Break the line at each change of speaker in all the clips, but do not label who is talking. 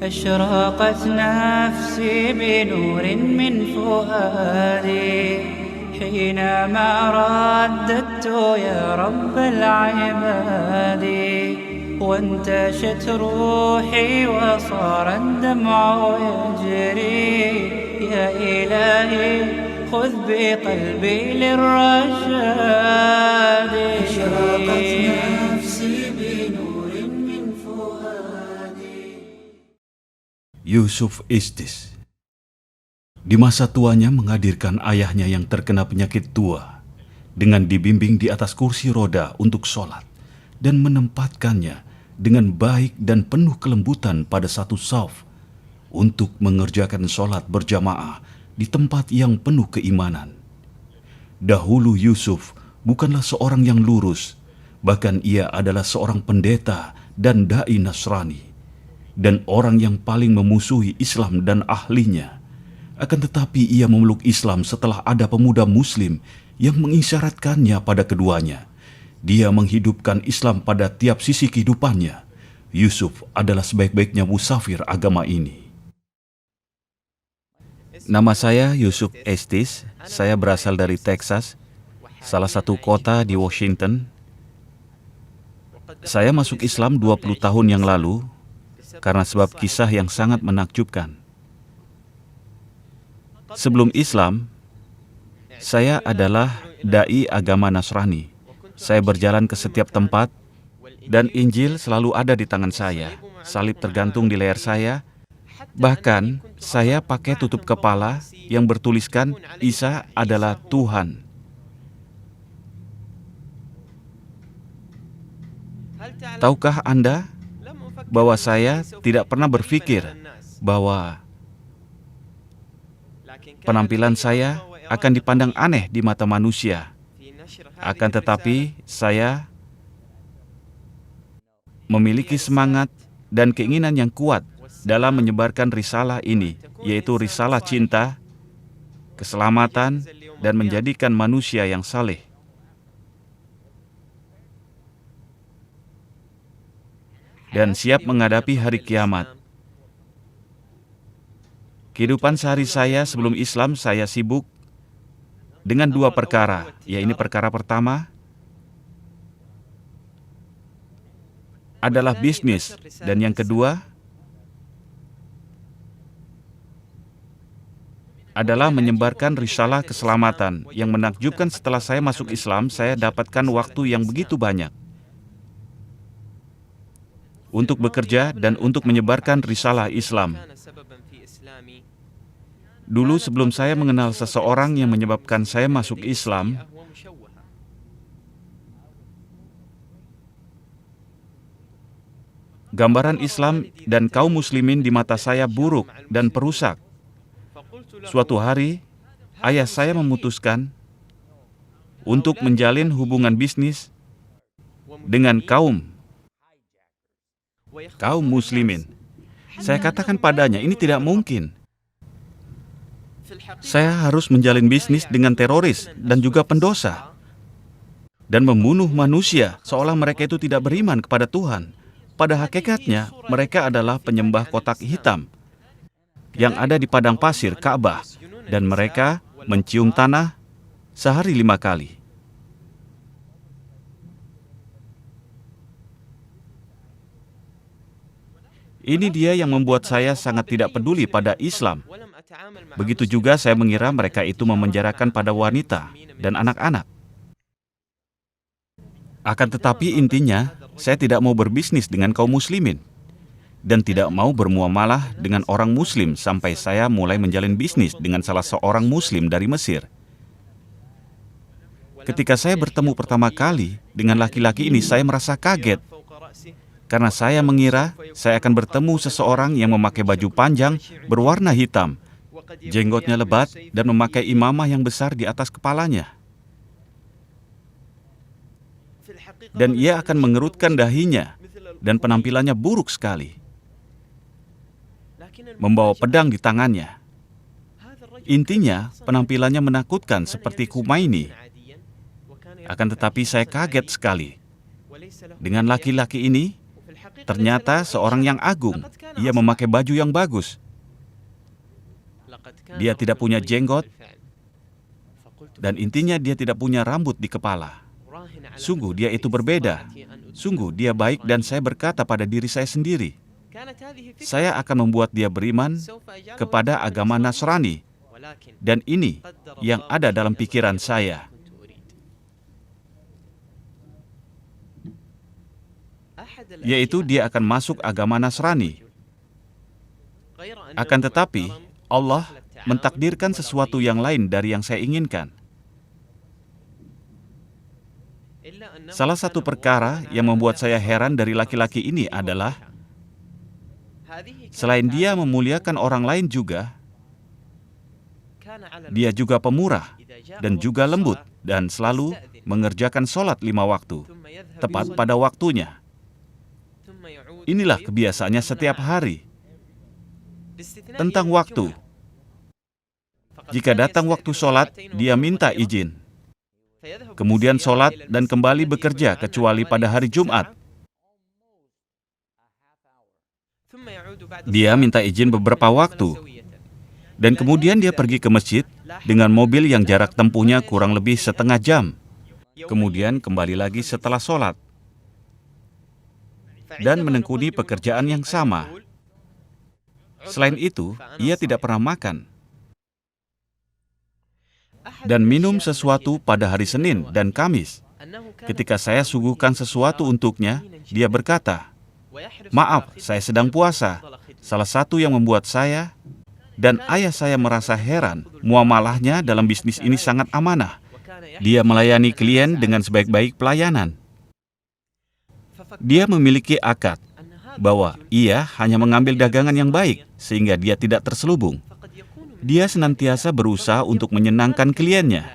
أشرقت نفسي بنور من فؤادي حينما رددت يا رب العباد وانتشت روحي وصار الدمع يجري يا إلهي خذ بقلبي للرشاد أشرقت نفسي بنور من فؤادي.
Yusuf Estes di masa tuanya menghadirkan ayahnya yang terkena penyakit tua dengan dibimbing di atas kursi roda untuk sholat dan menempatkannya dengan baik dan penuh kelembutan pada satu shaf untuk mengerjakan sholat berjamaah di tempat yang penuh keimanan. Dahulu Yusuf bukanlah seorang yang lurus, bahkan ia adalah seorang pendeta dan dai Nasrani dan orang yang paling memusuhi Islam dan ahlinya. Akan tetapi ia memeluk Islam setelah ada pemuda Muslim yang mengisyaratkannya pada keduanya. Dia menghidupkan Islam pada tiap sisi kehidupannya. Yusuf adalah sebaik-baiknya musafir agama ini. Nama saya Yusuf Estes. Saya berasal dari Texas, salah satu kota di Washington. Saya masuk Islam 20 tahun yang lalu karena sebab kisah yang sangat menakjubkan. Sebelum Islam, saya adalah dai agama Nasrani. Saya berjalan ke setiap tempat dan Injil selalu ada di tangan saya. Salib tergantung di leher saya. Bahkan saya pakai tutup kepala yang bertuliskan Isa adalah Tuhan. Tahukah Anda bahwa saya tidak pernah berpikir bahwa penampilan saya akan dipandang aneh di mata manusia. Akan tetapi, saya memiliki semangat dan keinginan yang kuat dalam menyebarkan risalah ini, yaitu risalah cinta, keselamatan, dan menjadikan manusia yang saleh. Dan siap menghadapi hari kiamat. Kehidupan sehari saya sebelum Islam, saya sibuk dengan dua perkara, yaitu perkara pertama adalah bisnis, dan yang kedua adalah menyebarkan risalah keselamatan. Yang menakjubkan, setelah saya masuk Islam, saya dapatkan waktu yang begitu banyak untuk bekerja dan untuk menyebarkan risalah Islam. Dulu sebelum saya mengenal seseorang yang menyebabkan saya masuk Islam, gambaran Islam dan kaum muslimin di mata saya buruk dan perusak. Suatu hari, ayah saya memutuskan untuk menjalin hubungan bisnis dengan kaum muslimin. Saya katakan padanya, ini tidak mungkin. Saya harus menjalin bisnis dengan teroris dan juga pendosa dan membunuh manusia seolah mereka itu tidak beriman kepada Tuhan. Pada hakikatnya, mereka adalah penyembah kotak hitam yang ada di padang pasir Ka'bah, dan mereka mencium tanah sehari 5 kali. Ini dia yang membuat saya sangat tidak peduli pada Islam. Begitu juga saya mengira mereka itu memenjarakan pada wanita dan anak-anak. Akan tetapi intinya, saya tidak mau berbisnis dengan kaum muslimin dan tidak mau bermuamalah dengan orang muslim sampai saya mulai menjalin bisnis dengan salah seorang muslim dari Mesir. Ketika saya bertemu pertama kali dengan laki-laki ini, saya merasa kaget karena saya mengira saya akan bertemu seseorang yang memakai baju panjang berwarna hitam, jenggotnya lebat, dan memakai imamah yang besar di atas kepalanya. Dan ia akan mengerutkan dahinya, dan penampilannya buruk sekali, membawa pedang di tangannya. Intinya, penampilannya menakutkan seperti Khomeini. Akan tetapi saya kaget sekali. Dengan laki-laki ini, ternyata seorang yang agung. Ia memakai baju yang bagus. Dia tidak punya jenggot, dan intinya dia tidak punya rambut di kepala. Sungguh dia itu berbeda. Sungguh dia baik, dan saya berkata pada diri saya sendiri, saya akan membuat dia beriman kepada agama Nasrani. Dan ini yang ada dalam pikiran saya. Yaitu dia akan masuk agama Nasrani. Akan tetapi, Allah mentakdirkan sesuatu yang lain dari yang saya inginkan. Salah satu perkara yang membuat saya heran dari laki-laki ini adalah, selain dia memuliakan orang lain juga, dia juga pemurah dan juga lembut dan selalu mengerjakan sholat 5 waktu, tepat pada waktunya. Inilah kebiasaannya setiap hari. Tentang waktu, jika datang waktu sholat, dia minta izin. Kemudian sholat dan kembali bekerja kecuali pada hari Jumat. Dia minta izin beberapa waktu. Dan kemudian dia pergi ke masjid dengan mobil yang jarak tempuhnya kurang lebih setengah jam. Kemudian kembali lagi setelah sholat. Dan menekuni pekerjaan yang sama. Selain itu, ia tidak pernah makan dan minum sesuatu pada hari Senin dan Kamis. Ketika saya suguhkan sesuatu untuknya, dia berkata, "Maaf, saya sedang puasa." Salah satu yang membuat saya dan ayah saya merasa heran, muamalahnya dalam bisnis ini sangat amanah. Dia melayani klien dengan sebaik-baik pelayanan. Dia memiliki akad bahwa ia hanya mengambil dagangan yang baik, sehingga dia tidak terselubung. Dia senantiasa berusaha untuk menyenangkan kliennya.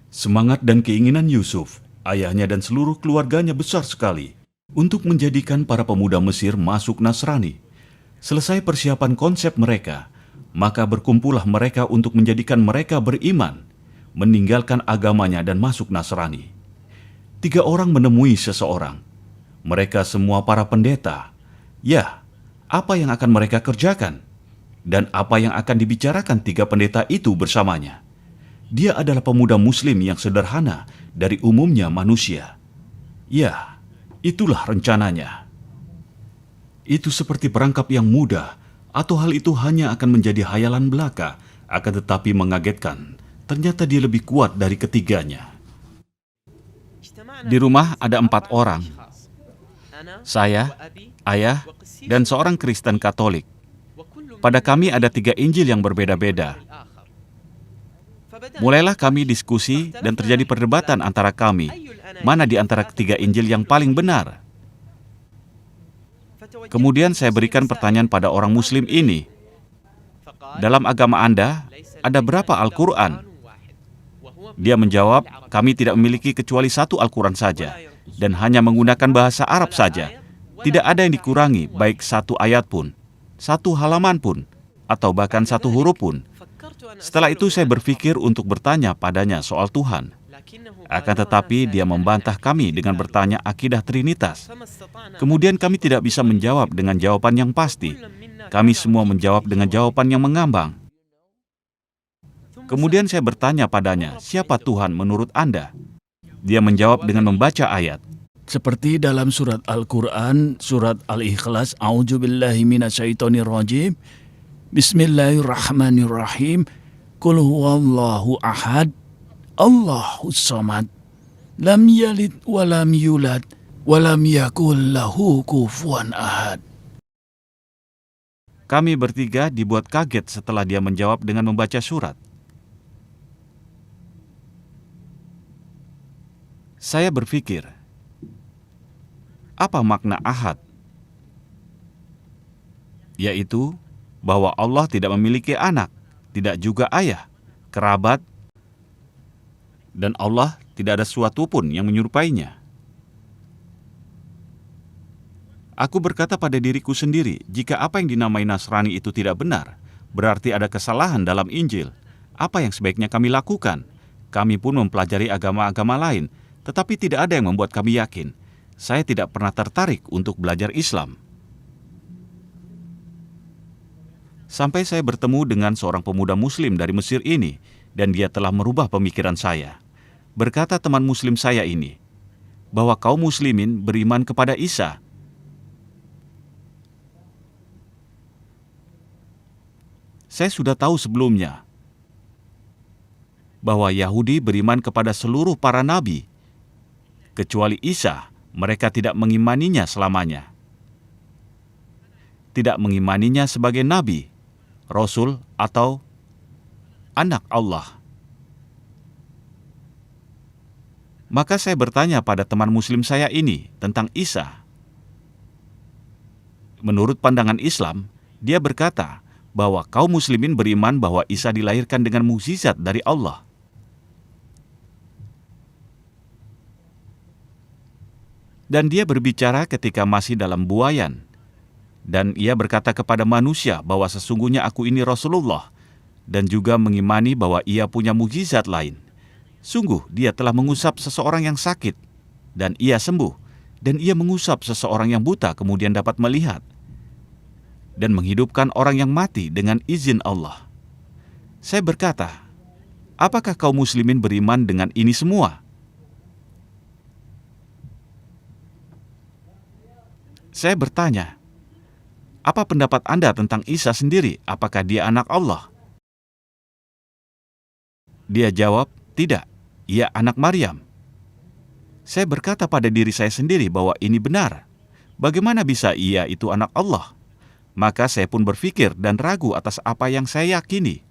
Semangat dan keinginan Yusuf, ayahnya dan seluruh keluarganya besar sekali untuk menjadikan para pemuda Mesir masuk Nasrani. Selesai persiapan konsep mereka, maka berkumpullah mereka untuk menjadikan mereka beriman, meninggalkan agamanya dan masuk Nasrani. 3 orang menemui seseorang. Mereka semua para pendeta. Ya, apa yang akan mereka kerjakan? Dan apa yang akan dibicarakan 3 pendeta itu bersamanya? Dia adalah pemuda muslim yang sederhana dari umumnya manusia. Ya, itulah rencananya. Itu seperti perangkap yang mudah, atau hal itu hanya akan menjadi hayalan belaka, akan tetapi mengagetkan. Ternyata dia lebih kuat dari ketiganya. Di rumah ada 4 orang. Saya, ayah, dan seorang Kristen Katolik. Pada kami ada 3 Injil yang berbeda-beda. Mulailah kami diskusi dan terjadi perdebatan antara kami. Mana di antara ketiga Injil yang paling benar? Kemudian saya berikan pertanyaan pada orang Muslim ini. Dalam agama Anda, ada berapa Al-Quran? Dia menjawab, kami tidak memiliki kecuali 1 Al-Quran saja, dan hanya menggunakan bahasa Arab saja. Tidak ada yang dikurangi, baik 1 ayat pun, 1 halaman pun, atau bahkan 1 huruf pun. Setelah itu saya berpikir untuk bertanya padanya soal Tuhan. Akan tetapi dia membantah kami dengan bertanya akidah Trinitas. Kemudian kami tidak bisa menjawab dengan jawaban yang pasti. Kami semua menjawab dengan jawaban yang mengambang. Kemudian saya bertanya padanya, siapa Tuhan menurut Anda? Dia menjawab dengan membaca ayat.
Seperti dalam surat Al-Quran, surat Al-Ikhlas, A'udzubillahi minasyaitonirrajim, Bismillahirrahmanirrahim, Qul huwallahu ahad, Allahus samad, lam yalid walam yulad, walam yakul lahu kufuwan ahad.
Kami bertiga dibuat kaget setelah dia menjawab dengan membaca surat. Saya berpikir, apa makna ahad? Yaitu bahwa Allah tidak memiliki anak, tidak juga ayah, kerabat, dan Allah tidak ada sesuatu pun yang menyerupainya. Aku berkata pada diriku sendiri, jika apa yang dinamai Nasrani itu tidak benar, berarti ada kesalahan dalam Injil. Apa yang sebaiknya kami lakukan? Kami pun mempelajari agama-agama lain, tetapi tidak ada yang membuat kami yakin. Saya tidak pernah tertarik untuk belajar Islam. Sampai saya bertemu dengan seorang pemuda Muslim dari Mesir ini, dan dia telah merubah pemikiran saya. Berkata teman Muslim saya ini, bahwa kaum Muslimin beriman kepada Isa. Saya sudah tahu sebelumnya bahwa Yahudi beriman kepada seluruh para nabi, kecuali Isa. Mereka tidak mengimaninya selamanya. Tidak mengimaninya sebagai nabi, rasul, atau anak Allah. Maka saya bertanya pada teman Muslim saya ini tentang Isa. Menurut pandangan Islam, dia berkata bahwa kaum Muslimin beriman bahwa Isa dilahirkan dengan mukjizat dari Allah. Dan dia berbicara ketika masih dalam buayan. Dan ia berkata kepada manusia bahwa sesungguhnya aku ini Rasulullah, dan juga mengimani bahwa ia punya mukjizat lain. Sungguh dia telah mengusap seseorang yang sakit, dan ia sembuh, dan ia mengusap seseorang yang buta kemudian dapat melihat, dan menghidupkan orang yang mati dengan izin Allah. Saya berkata, apakah kaum Muslimin beriman dengan ini semua? Saya bertanya, apa pendapat Anda tentang Isa sendiri? Apakah dia anak Allah? Dia jawab, tidak, ia anak Maryam. Saya berkata pada diri saya sendiri bahwa ini benar. Bagaimana bisa ia itu anak Allah? Maka saya pun berpikir dan ragu atas apa yang saya yakini.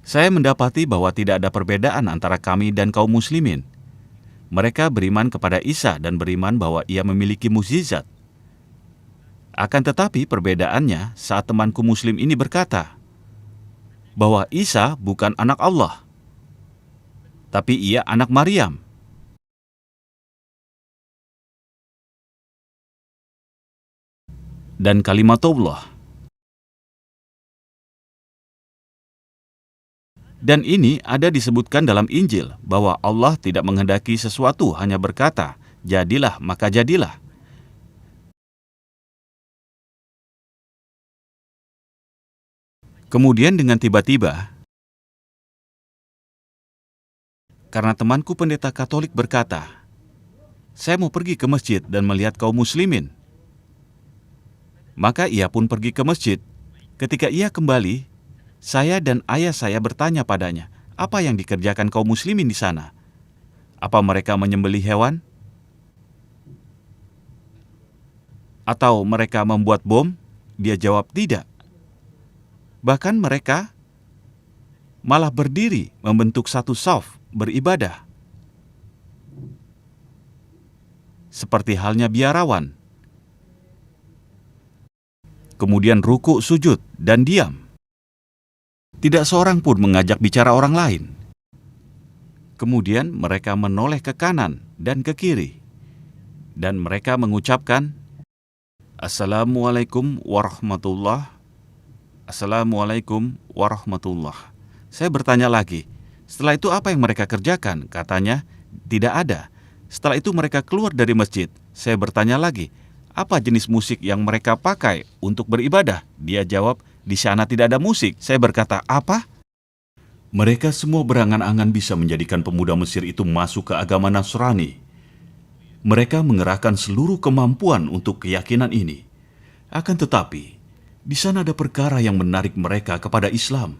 Saya mendapati bahwa tidak ada perbedaan antara kami dan kaum Muslimin. Mereka beriman kepada Isa dan beriman bahwa ia memiliki mukjizat. Akan tetapi perbedaannya saat temanku Muslim ini berkata bahwa Isa bukan anak Allah, tapi ia anak Maryam. Dan kalimatullah. Dan ini ada disebutkan dalam Injil bahwa Allah tidak menghendaki sesuatu, hanya berkata, jadilah maka jadilah. Kemudian dengan tiba-tiba, karena temanku pendeta Katolik berkata, saya mau pergi ke masjid dan melihat kaum Muslimin. Maka ia pun pergi ke masjid. Ketika ia kembali, saya dan ayah saya bertanya padanya, apa yang dikerjakan kaum Muslimin di sana? Apa mereka menyembelih hewan? Atau mereka membuat bom? Dia jawab tidak. Bahkan mereka malah berdiri membentuk satu shaf beribadah. Seperti halnya biarawan. Kemudian ruku, sujud, dan diam. Tidak seorang pun mengajak bicara orang lain. Kemudian mereka menoleh ke kanan dan ke kiri. Dan mereka mengucapkan, Assalamualaikum warahmatullah. Assalamualaikum warahmatullah. Saya bertanya lagi, setelah itu apa yang mereka kerjakan? Katanya, tidak ada. Setelah itu mereka keluar dari masjid. Saya bertanya lagi, apa jenis musik yang mereka pakai untuk beribadah? Dia jawab, di sana tidak ada musik. Saya berkata, apa? Mereka semua berangan-angan bisa menjadikan pemuda Mesir itu masuk ke agama Nasrani. Mereka mengerahkan seluruh kemampuan untuk keyakinan ini. Akan tetapi, di sana ada perkara yang menarik mereka kepada Islam,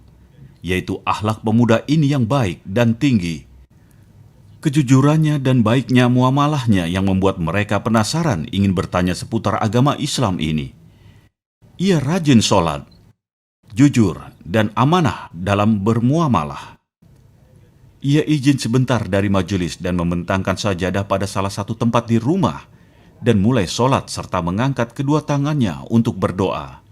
yaitu akhlak pemuda ini yang baik dan tinggi. Kejujurannya dan baiknya muamalahnya yang membuat mereka penasaran ingin bertanya seputar agama Islam ini. Ia rajin sholat, jujur, dan amanah dalam bermuamalah. Ia izin sebentar dari majelis dan membentangkan sajadah pada salah satu tempat di rumah dan mulai sholat serta mengangkat kedua tangannya untuk berdoa.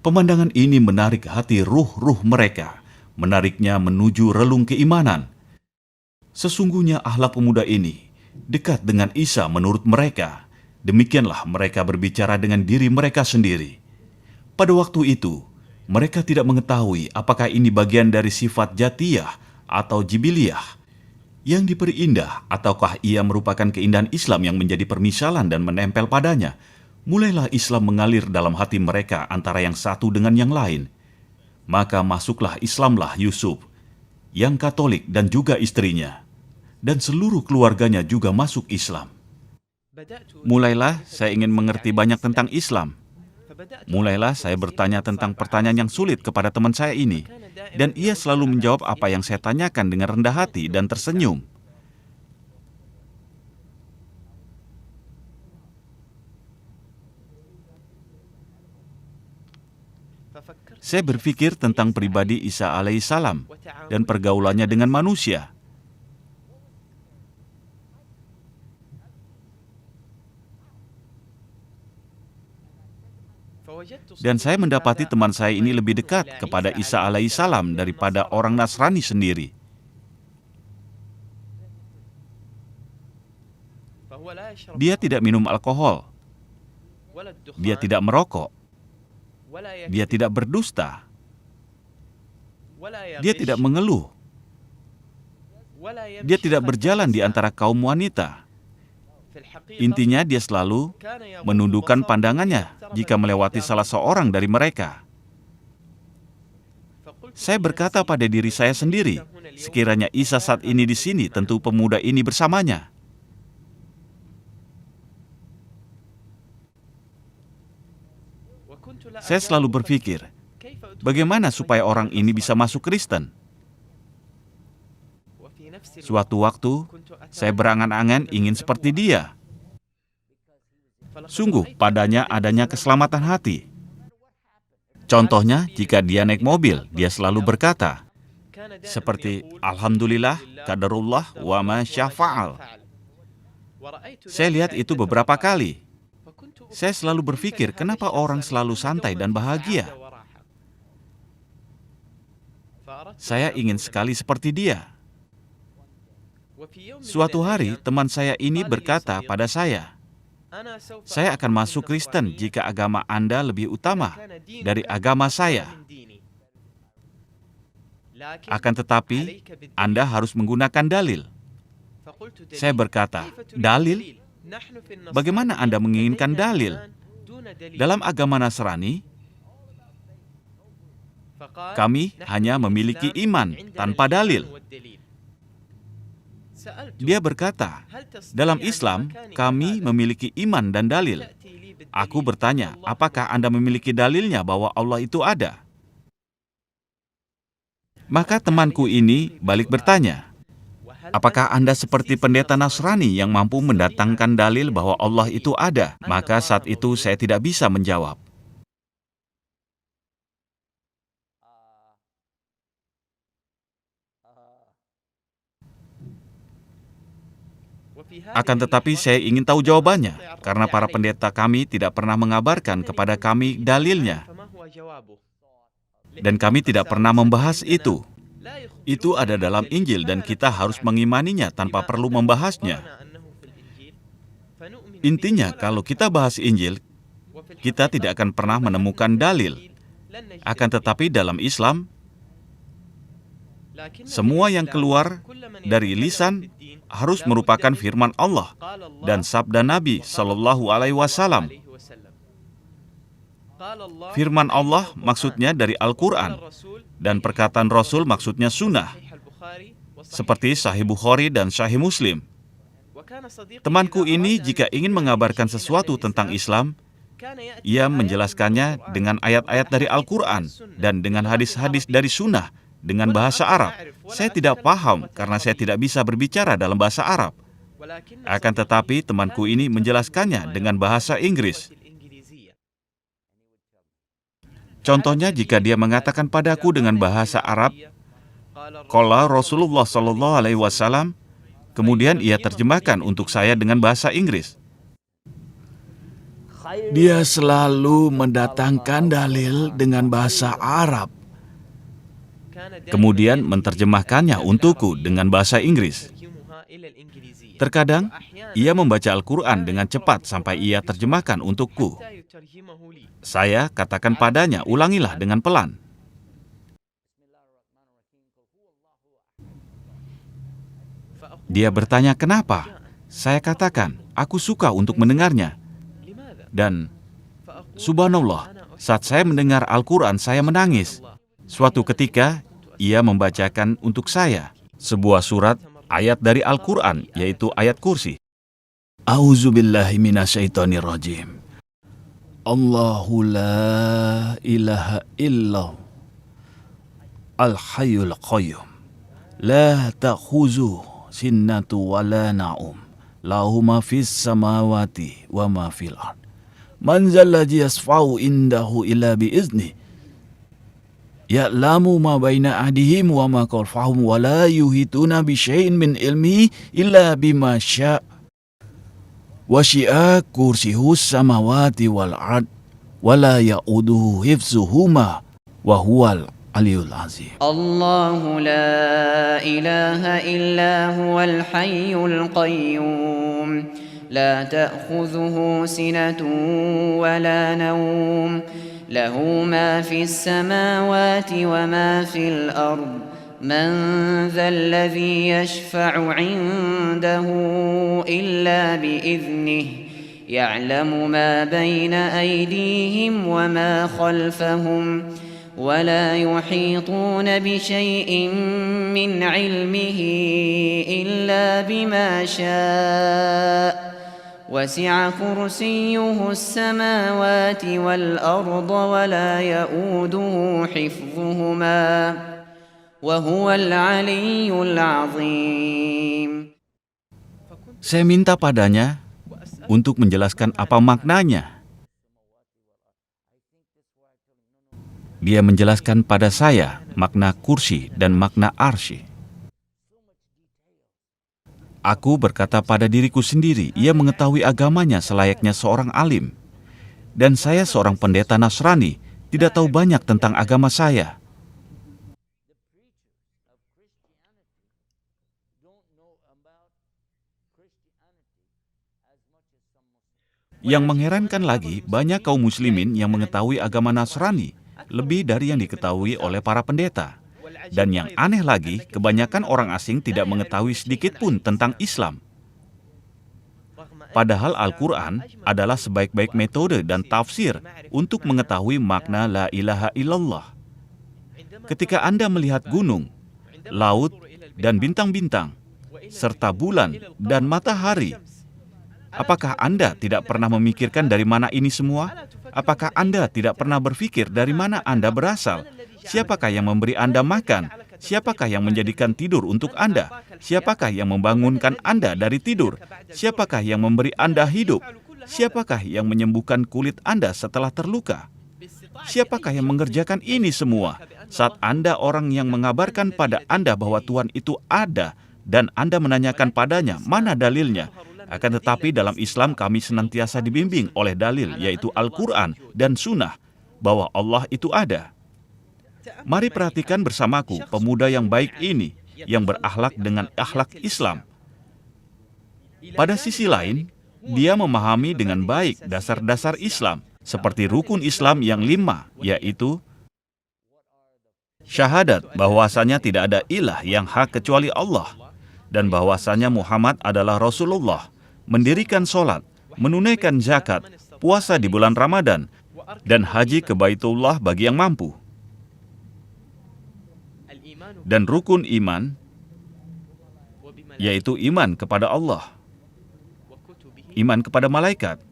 Pemandangan ini menarik hati ruh-ruh mereka, menariknya menuju relung keimanan. Sesungguhnya akhlak pemuda ini dekat dengan Isa menurut mereka. Demikianlah mereka berbicara dengan diri mereka sendiri. Pada waktu itu, mereka tidak mengetahui apakah ini bagian dari sifat jatiyah atau jibiliyah yang diperindah, ataukah ia merupakan keindahan Islam yang menjadi permisalan dan menempel padanya. Mulailah Islam mengalir dalam hati mereka antara yang satu dengan yang lain. Maka masuklah Islamlah Yusuf, yang Katolik dan juga istrinya, dan seluruh keluarganya juga masuk Islam. Mulailah saya ingin mengerti banyak tentang Islam. Mulailah saya bertanya tentang pertanyaan yang sulit kepada teman saya ini, dan ia selalu menjawab apa yang saya tanyakan dengan rendah hati dan tersenyum. Saya berpikir tentang pribadi Isa alaihissalam dan pergaulannya dengan manusia. Dan saya mendapati teman saya ini lebih dekat kepada Isa alaihissalam daripada orang Nasrani sendiri. Dia tidak minum alkohol. Dia tidak merokok. Dia tidak berdusta. Dia tidak mengeluh. Dia tidak berjalan di antara kaum wanita. Intinya dia selalu menundukkan pandangannya jika melewati salah seorang dari mereka. Saya berkata pada diri saya sendiri, sekiranya Isa saat ini di sini, tentu pemuda ini bersamanya. Saya selalu berpikir, bagaimana supaya orang ini bisa masuk Kristen? Suatu waktu, saya berangan-angan ingin seperti dia. Sungguh, padanya adanya keselamatan hati. Contohnya, jika dia naik mobil, dia selalu berkata, seperti, Alhamdulillah, qadarullah, wa ma syafa'al. Saya lihat itu beberapa kali. Saya selalu berpikir, kenapa orang selalu santai dan bahagia? Saya ingin sekali seperti dia. Suatu hari, teman saya ini berkata pada saya akan masuk Kristen jika agama Anda lebih utama dari agama saya. Akan tetapi, Anda harus menggunakan dalil. Saya berkata, dalil? Bagaimana Anda menginginkan dalil? Dalam agama Nasrani, kami hanya memiliki iman tanpa dalil. Dia berkata, dalam Islam, kami memiliki iman dan dalil. Aku bertanya, apakah Anda memiliki dalilnya bahwa Allah itu ada? Maka temanku ini balik bertanya, apakah Anda seperti pendeta Nasrani yang mampu mendatangkan dalil bahwa Allah itu ada? Maka saat itu saya tidak bisa menjawab. Akan tetapi saya ingin tahu jawabannya, karena para pendeta kami tidak pernah mengabarkan kepada kami dalilnya. Dan kami tidak pernah membahas itu. Itu ada dalam Injil dan kita harus mengimaninya tanpa perlu membahasnya. Intinya, kalau kita bahas Injil, kita tidak akan pernah menemukan dalil. Akan tetapi dalam Islam, semua yang keluar dari lisan harus merupakan firman Allah dan sabda Nabi Shallallahu Alaihi Wasallam. Firman Allah maksudnya dari Al-Quran, dan perkataan Rasul maksudnya sunnah, seperti Sahih Bukhari dan Sahih Muslim. Temanku ini jika ingin mengabarkan sesuatu tentang Islam, ia menjelaskannya dengan ayat-ayat dari Al-Quran dan dengan hadis-hadis dari sunnah, dengan bahasa Arab. Saya tidak paham karena saya tidak bisa berbicara dalam bahasa Arab. Akan tetapi temanku ini menjelaskannya dengan bahasa Inggris. Contohnya jika dia mengatakan padaku dengan bahasa Arab, qala Rasulullah sallallahu alaihi wasallam, kemudian ia terjemahkan untuk saya dengan bahasa Inggris.
Dia selalu mendatangkan dalil dengan bahasa Arab,
kemudian menerjemahkannya untukku dengan bahasa Inggris. Terkadang, ia membaca Al-Quran dengan cepat sampai ia terjemahkan untukku. Saya katakan padanya, ulangilah dengan pelan. Dia bertanya, kenapa? Saya katakan, aku suka untuk mendengarnya. Dan, subhanallah, saat saya mendengar Al-Quran, saya menangis. Suatu ketika, ia membacakan untuk saya sebuah surat ayat dari Al-Quran, yaitu ayat kursi.
A'udzubillahi minasyaitonirrajim. Allahu la ilaha illallah al-hayyul qayyum. La ta'khuzuhu sinnatu wa la na'um. Lahu ma fis samawati wa ma fil ard. Man zalladzi yasfa'u indahu illa bi'izni. Ya'lamu ma baina ahdihim wa ma khalfahum wa la yuhituna bi syai'in min ilmihi illa bima syaa'. Wasi'a kursiyus samawati wal ard wa la ya'uduhu hifzuhuma wa huwal aliyyul azim.
الله لا إله إلا هو الحي القيوم لا تأخذه سنة ولا نوم له ما في السماوات وما في الأرض من ذا الذي يشفع عنده إلا بإذنه يعلم ما بين أيديهم وما خلفهم ولا يحيطون بشيء من علمه إلا بما شاء وسع كرسيه السماوات والأرض ولا يؤوده حفظهما وهو العلي العظيم.
Saya minta padanya untuk menjelaskan apa maknanya. Dia menjelaskan pada saya makna kursi dan makna arsy. Aku berkata pada diriku sendiri, ia mengetahui agamanya selayaknya seorang alim. Dan saya seorang pendeta Nasrani, tidak tahu banyak tentang agama saya. Yang mengherankan lagi, banyak kaum muslimin yang mengetahui agama Nasrani lebih dari yang diketahui oleh para pendeta. Dan yang aneh lagi, kebanyakan orang asing tidak mengetahui sedikit pun tentang Islam. Padahal Al-Quran adalah sebaik-baik metode dan tafsir untuk mengetahui makna la ilaha illallah. Ketika Anda melihat gunung, laut, dan bintang-bintang, serta bulan dan matahari, apakah Anda tidak pernah memikirkan dari mana ini semua? Apakah Anda tidak pernah berpikir dari mana Anda berasal? Siapakah yang memberi Anda makan? Siapakah yang menjadikan tidur untuk Anda? Siapakah yang membangunkan Anda dari tidur? Siapakah yang memberi Anda hidup? Siapakah yang menyembuhkan kulit Anda setelah terluka? Siapakah yang mengerjakan ini semua? Saat Anda orang yang mengabarkan pada Anda bahwa Tuhan itu ada, dan Anda menanyakan padanya, mana dalilnya? Akan tetapi dalam Islam kami senantiasa dibimbing oleh dalil, yaitu Al-Quran dan Sunnah, bahwa Allah itu ada. Mari perhatikan bersamaku pemuda yang baik ini, yang berakhlak dengan akhlak Islam. Pada sisi lain, dia memahami dengan baik dasar-dasar Islam, seperti rukun Islam yang 5, yaitu syahadat bahwasanya tidak ada ilah yang hak kecuali Allah, dan bahwasanya Muhammad adalah Rasulullah, mendirikan sholat, menunaikan zakat, puasa di bulan Ramadan, dan haji ke Baitullah bagi yang mampu. Dan rukun iman, yaitu iman kepada Allah, iman kepada malaikat,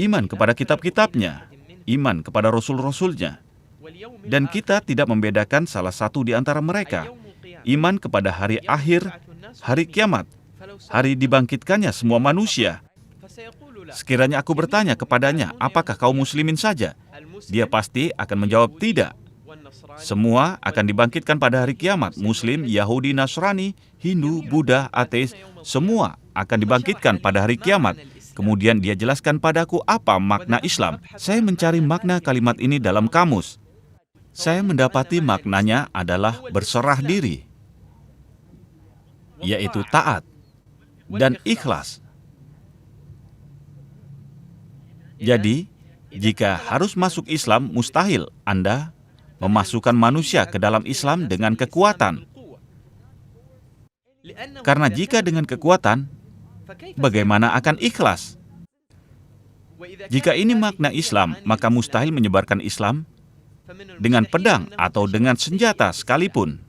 iman kepada kitab-kitabnya, iman kepada rasul-rasulnya. Dan kita tidak membedakan salah satu di antara mereka. Iman kepada hari akhir, hari kiamat, hari dibangkitkannya semua manusia. Sekiranya aku bertanya kepadanya, apakah kaum muslimin saja? Dia pasti akan menjawab tidak. Semua akan dibangkitkan pada hari kiamat. Muslim, Yahudi, Nasrani, Hindu, Buddha, ateis, semua akan dibangkitkan pada hari kiamat. Kemudian dia jelaskan padaku apa makna Islam. Saya mencari makna kalimat ini dalam kamus. Saya mendapati maknanya adalah berserah diri, yaitu taat.
dan ikhlas. Jadi, jika harus masuk Islam, mustahil Anda memasukkan manusia ke dalam Islam dengan kekuatan. Karena jika dengan kekuatan, bagaimana akan ikhlas? Jika ini makna Islam, maka mustahil menyebarkan Islam dengan pedang atau dengan senjata sekalipun.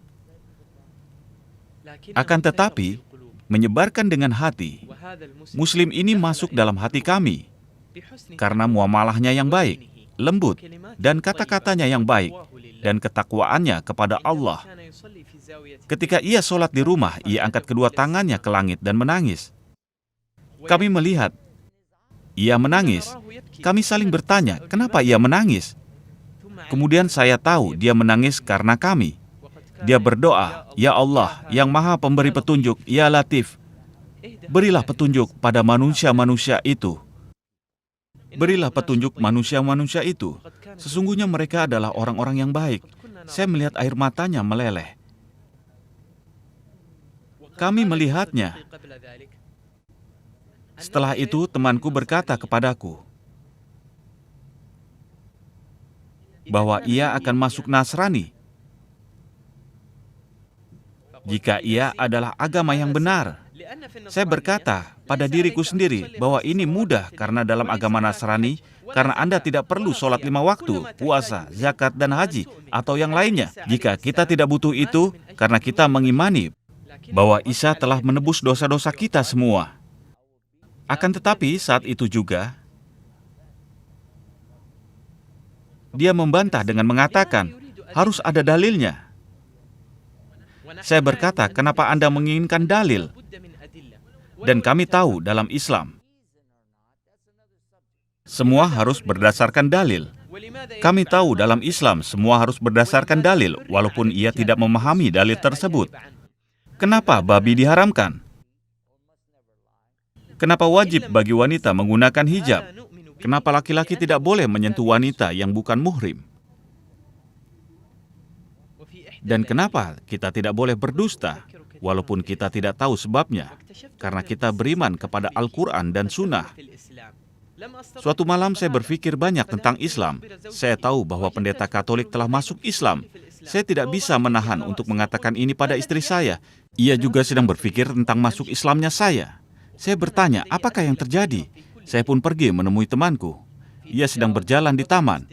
Akan tetapi, menyebarkan dengan hati, Muslim ini masuk dalam hati kami, karena muamalahnya yang baik, lembut, dan kata-katanya yang baik, dan ketakwaannya kepada Allah. Ketika ia sholat di rumah, ia angkat kedua tangannya ke langit dan menangis. Kami melihat, ia menangis. Kami saling bertanya, kenapa ia menangis? Kemudian saya tahu dia menangis karena kami. Dia berdoa, "Ya Allah, yang maha pemberi petunjuk, Ya Latif, berilah petunjuk pada manusia-manusia itu. Berilah petunjuk manusia-manusia itu. Sesungguhnya mereka adalah orang-orang yang baik." Saya melihat air matanya meleleh. Kami melihatnya. Setelah itu, temanku berkata kepadaku bahwa ia akan masuk Nasrani jika ia adalah agama yang benar. Saya berkata pada diriku sendiri bahwa ini mudah karena dalam agama Nasrani, karena Anda tidak perlu sholat 5 waktu, puasa, zakat, dan haji, atau yang lainnya. Jika kita tidak butuh itu, karena kita mengimani bahwa Isa telah menebus dosa-dosa kita semua. Akan tetapi saat itu juga, dia membantah dengan mengatakan, harus ada dalilnya. Saya berkata, kenapa Anda menginginkan dalil? Dan kami tahu dalam Islam, semua harus berdasarkan dalil. Kami tahu dalam Islam, semua harus berdasarkan dalil, walaupun ia tidak memahami dalil tersebut. Kenapa babi diharamkan? Kenapa wajib bagi wanita menggunakan hijab? Kenapa laki-laki tidak boleh menyentuh wanita yang bukan muhrim? Dan kenapa kita tidak boleh berdusta, walaupun kita tidak tahu sebabnya, karena kita beriman kepada Al-Quran dan Sunnah. Suatu malam saya berpikir banyak tentang Islam. Saya tahu bahwa pendeta Katolik telah masuk Islam. Saya tidak bisa menahan untuk mengatakan ini pada istri saya. Ia juga sedang berpikir tentang masuk Islamnya saya. Saya bertanya, apakah yang terjadi? Saya pun pergi menemui temanku. Ia sedang berjalan di taman.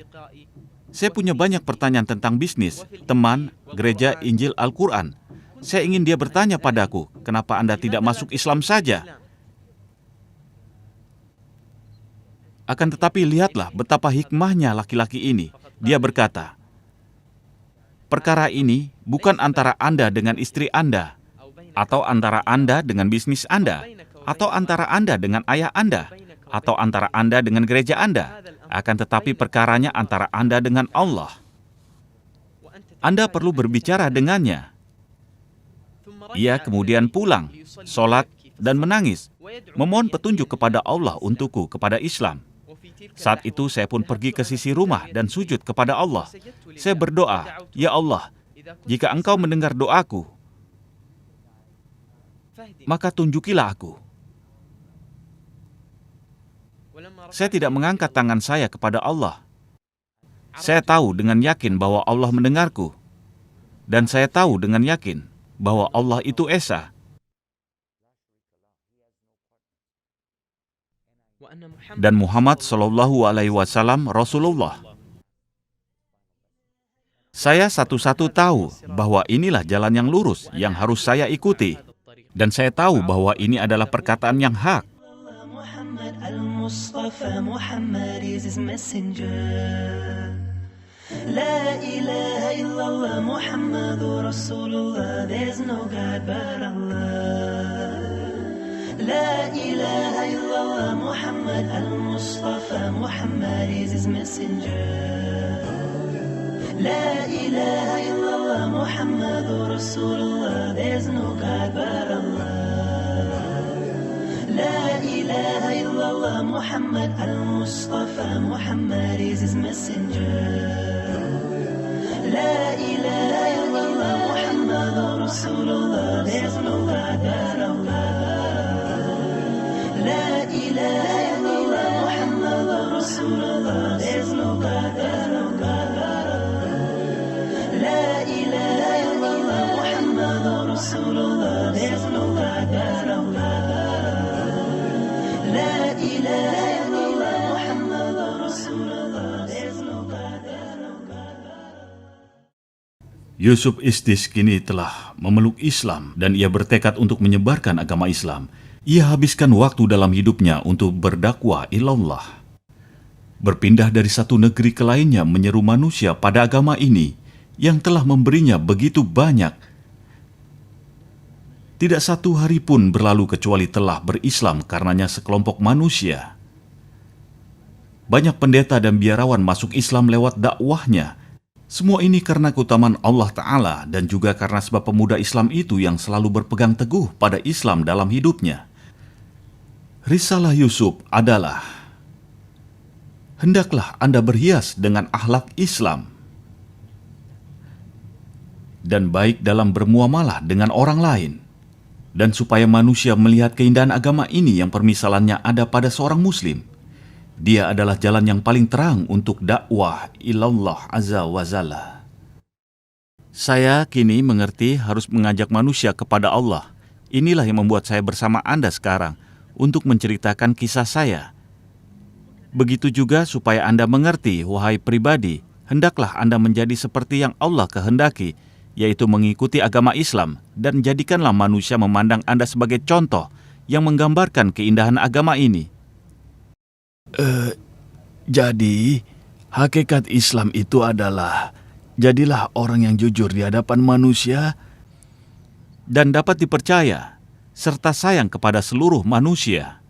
Saya punya banyak pertanyaan tentang bisnis, teman, gereja, Injil, Al-Quran. Saya ingin dia bertanya padaku, kenapa Anda tidak masuk Islam saja? Akan tetapi lihatlah betapa hikmahnya laki-laki ini. Dia berkata, perkara ini bukan antara Anda dengan istri Anda, atau antara Anda dengan bisnis Anda, atau antara Anda dengan ayah Anda, atau antara Anda dengan gereja Anda. Akan tetapi perkaranya antara Anda dengan Allah. Anda perlu berbicara dengannya. Ia kemudian pulang, sholat, dan menangis, memohon petunjuk kepada Allah untukku, kepada Islam. Saat itu saya pun pergi ke sisi rumah dan sujud kepada Allah. Saya berdoa, "Ya Allah, jika Engkau mendengar doaku, maka tunjukilah aku." Saya tidak mengangkat tangan saya kepada Allah. Saya tahu dengan yakin bahwa Allah mendengarku. Dan saya tahu dengan yakin bahwa Allah itu Esa. Dan Muhammad SAW Rasulullah. Saya satu-satu tahu bahwa inilah jalan yang lurus yang harus saya ikuti. Dan saya tahu bahwa ini adalah perkataan yang hak.
Al-Mustafa Muhammad is his messenger. La ilaha illallah Muhammadur Rasulullah. There's no God but Allah. La ilaha illallah Muhammad Al-Mustafa Muhammad is his messenger. La ilaha illallah Muhammadur Rasulullah. There's no God but Allah. La ilaha illallah Muhammad Al-Mustafa Muhammad is his messenger. La ilaha illallah Muhammadur Rasulullah. There's no God but Allah. ilaha illallah Muhammadur Rasulullah. There's no God, there's no God. La ilaha illallah Muhammadur Rasulullah. There's no God, there's no God. La ilaha illallah Muhammadur Rasulullah. There's no God, there's no God.
Yusuf Istis kini telah memeluk Islam dan ia bertekad untuk menyebarkan agama Islam. Ia habiskan waktu dalam hidupnya untuk berdakwah ilallah. Berpindah dari satu negeri ke lainnya menyeru manusia pada agama ini yang telah memberinya begitu banyak. Tidak satu hari pun berlalu kecuali telah berislam karenanya sekelompok manusia. Banyak pendeta dan biarawan masuk Islam lewat dakwahnya. Semua ini karena keutamaan Allah Ta'ala dan juga karena sebab pemuda Islam itu yang selalu berpegang teguh pada Islam dalam hidupnya. Risalah Yusuf adalah, hendaklah Anda berhias dengan akhlak Islam dan baik dalam bermuamalah dengan orang lain, dan supaya manusia melihat keindahan agama ini yang permisalannya ada pada seorang muslim. Dia adalah jalan yang paling terang untuk dakwah ilallah azza wa jalla. Saya kini mengerti harus mengajak manusia kepada Allah. Inilah yang membuat saya bersama Anda sekarang untuk menceritakan kisah saya. Begitu juga supaya Anda mengerti, wahai pribadi, hendaklah Anda menjadi seperti yang Allah kehendaki, yaitu mengikuti agama Islam, dan jadikanlah manusia memandang Anda sebagai contoh yang menggambarkan keindahan agama ini.
Jadi, hakikat Islam itu adalah, jadilah orang yang jujur di hadapan manusia
Dan dapat dipercaya, serta sayang kepada seluruh manusia.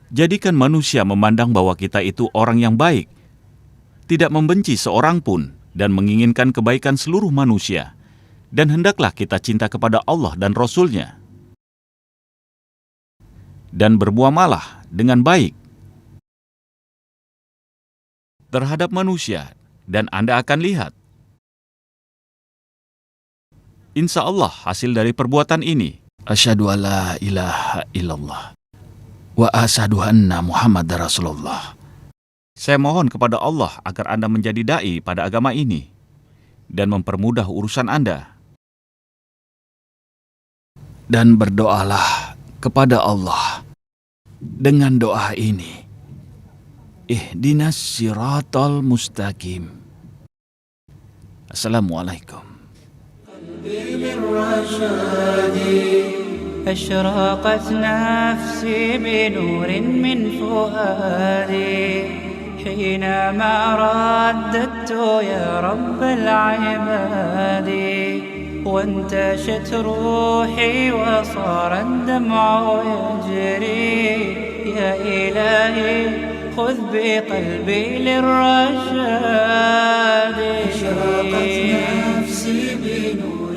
Jadikan manusia memandang bahwa kita itu orang yang baik, tidak membenci seorang pun, dan menginginkan kebaikan seluruh manusia. Dan hendaklah kita cinta kepada Allah dan Rasul-Nya. Dan bermuamalah dengan baik terhadap manusia, dan Anda akan lihat, insya Allah hasil dari perbuatan ini.
Asyhadu an la ilaha illallah wa asyhadu anna Muhammadar Rasulullah.
Saya mohon kepada Allah agar Anda menjadi dai pada agama ini dan mempermudah urusan Anda.
Dan berdoalah kepada Allah dengan doa ini. Ihdinas siratal mustaqim. Assalamualaikum.
أشرقت نفسي بنور من فؤادي حينما رددت يا رب العباد وانتشت روحي وصار الدمع يجري يا إلهي خذ بقلبي للرشاد أشرقت نفسي بنور